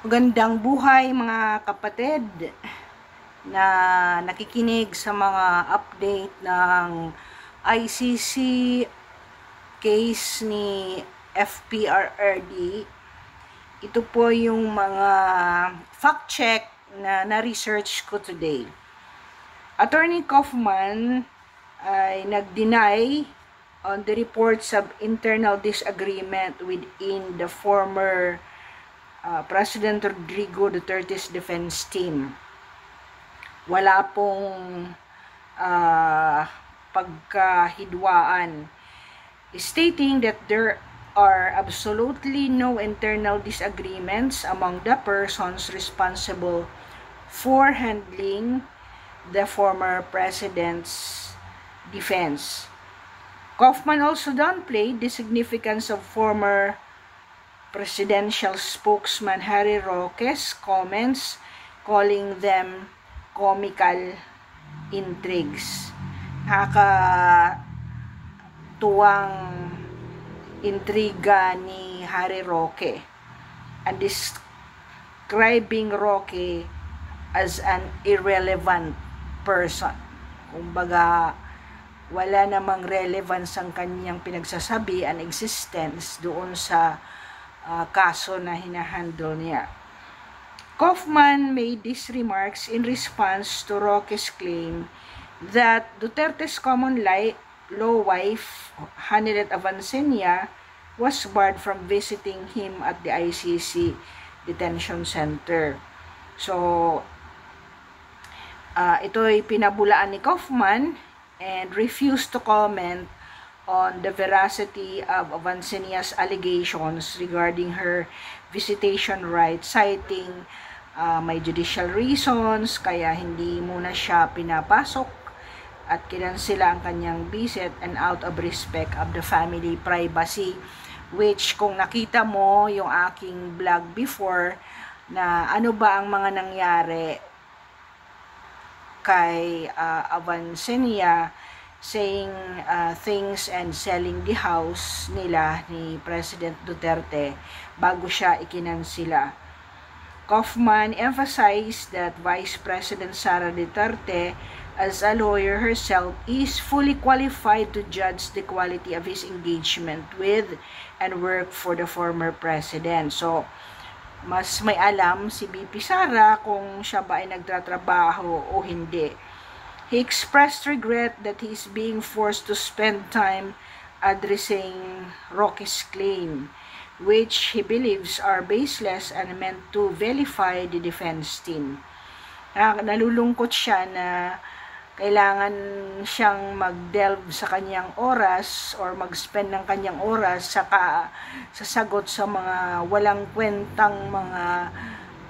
Magandang buhay mga kapatid na nakikinig sa mga update ng ICC case ni FPRRD. Ito po yung mga fact check na na-research ko today. Attorney Kaufman ay nag-deny on the reports of internal disagreement within the former President Rodrigo Duterte's defense team. Wala pong pagkahidwaan, stating that there are absolutely no internal disagreements among the persons responsible for handling the former president's defense. Kaufman also downplayed the significance of former presidential spokesman Harry Roque's comments, calling them comical intrigues. Nakakatuwang intriga ni Harry Roque, and describing Roque as an irrelevant person. Kumbaga, wala namang relevance ang kanyang pinagsasabi and existence doon sa kaso na hinahandle niya. Kaufman made these remarks in response to Roque's claim that Duterte's common law wife, Hanilet Avancenia, was barred from visiting him at the ICC detention center. So, ito'y pinabulaan ni Kaufman and refused to comment on the veracity of Avancenia's allegations regarding her visitation rights, citing may judicial reasons kaya hindi muna siya pinapasok at kinansela ang kanyang visit, and out of respect of the family privacy, which kung nakita mo yung aking vlog before na ano ba ang mga nangyari kay Avancenia, saying things and selling the house nila ni President Duterte bago siya ikinansila. Kaufman emphasized that Vice President Sara Duterte, as a lawyer herself, is fully qualified to judge the quality of his engagement with and work for the former president. So, mas may alam si BP Sara kung siya ba ay nagtatrabaho o hindi. He expressed regret that he is being forced to spend time addressing Roque's claim, which he believes are baseless and meant to vilify the defense team. Nalulungkot siya na kailangan siyang mag-delve sa kanyang oras or mag-spend ng kanyang oras sa sagot sa mga walang kwentang mga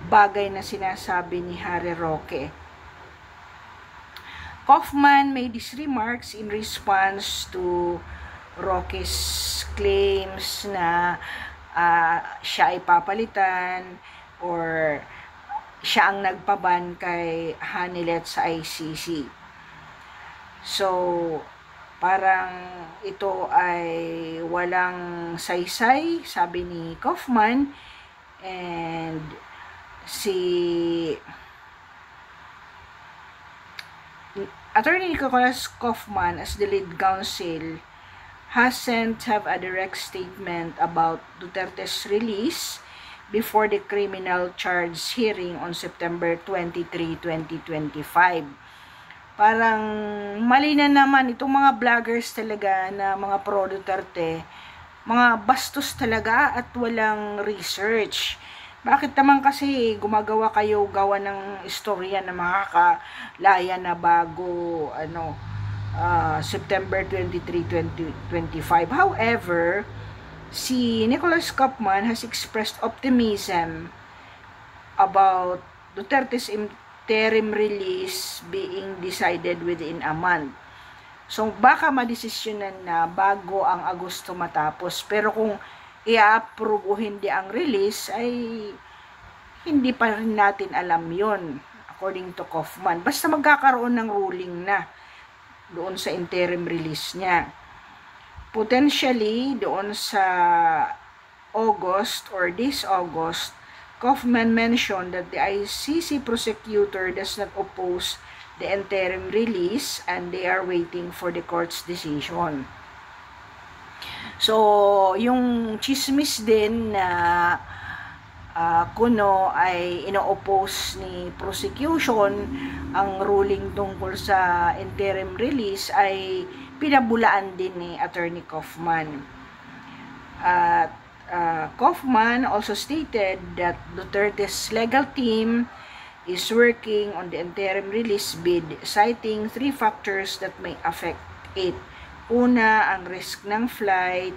bagay na sinasabi ni Harry Roque. Kaufman made these remarks in response to Roque's claims na siya ay papalitan or siya ang nagpaban kay Hanilet sa ICC. So, parang ito ay walang saysay, sabi ni Kaufman, and si Attorney Nicholas Kaufman, as the lead counsel, hasn't have a direct statement about Duterte's release before the criminal charge hearing on September 23, 2025. Parang mali na naman itong mga vloggers talaga na mga pro-Duterte, mga bastos talaga at walang research. Bakit naman kasi gumagawa kayo gawa ng istorya na makakalaya na bago September 23, 2025. However, si Nicholas Kaufman has expressed optimism about Duterte's interim release being decided within a month. So, baka madesisyonan na bago ang Agosto matapos. Pero kung i-approve o hindi ang release, ay hindi pa rin natin alam yon, according to Kaufman. Basta magkakaroon ng ruling na doon sa interim release niya. Potentially, doon sa August or this August, Kaufman mentioned that the ICC prosecutor does not oppose the interim release and they are waiting for the court's decision. So, yung chismis din na kuno ay ino-oppose ni prosecution ang ruling tungkol sa interim release ay pinabulaan din ni Attorney Kaufman. Kaufman also stated that Duterte's legal team is working on the interim release bid, citing 3 factors that may affect it. Una, ang risk ng flight,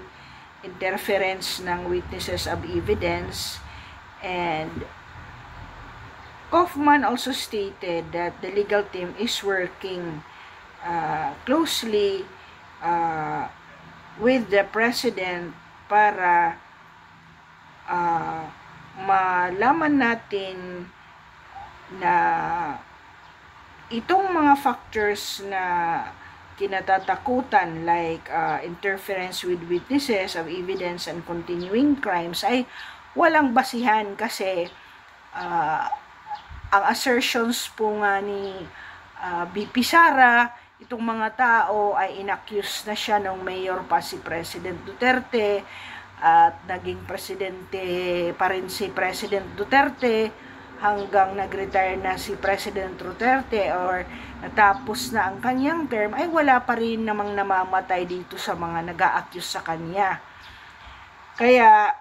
interference ng witnesses of evidence, and Kaufman also stated that the legal team is working closely with the President para malaman natin na itong mga factors na kinatatakutan like interference with witnesses of evidence and continuing crimes ay walang basihan kasi ang assertions po nga ni BP Sara, itong mga tao ay inaccuse na siya nung mayor pa si President Duterte at naging presidente pa rin si President Duterte hanggang nag-retire na si President Duterte or natapos na ang kanyang term, ay wala pa rin namang namamatay dito sa mga nag-a-accuse sa kanya. Kaya,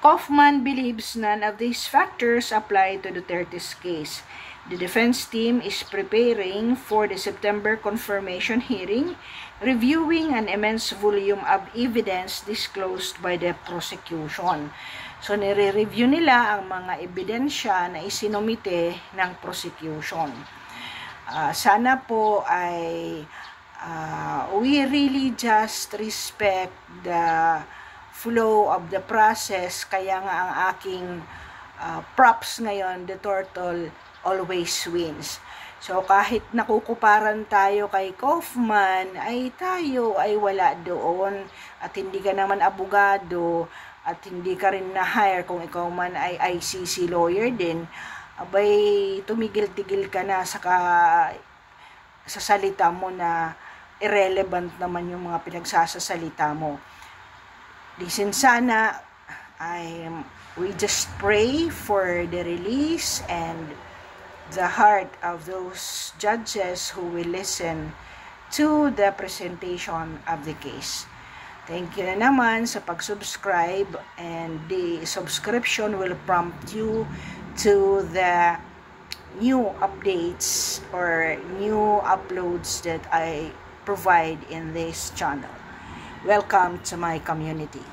Kaufman believes none of these factors apply to Duterte's case. The defense team is preparing for the September confirmation hearing, reviewing an immense volume of evidence disclosed by the prosecution. So, nire-review nila ang mga ebidensya na isinumite ng prosecution. Sana po ay we really just respect the flow of the process. Kaya nga ang aking props ngayon, the turtle always wins. So, kahit nakukuparan tayo kay Kaufman, ay tayo ay wala doon at hindi ka naman abogado at hindi ka rin na-hire kung ikaw man ay ICC lawyer din, abay tumigil-tigil ka na sa salita mo na irrelevant naman yung mga pinagsasasalita mo. Listen sana, we just pray for the release and the heart of those judges who will listen to the presentation of the case. Thank you na naman sa pag-subscribe, and the subscription will prompt you to the new updates or new uploads that I provide in this channel. Welcome to my community.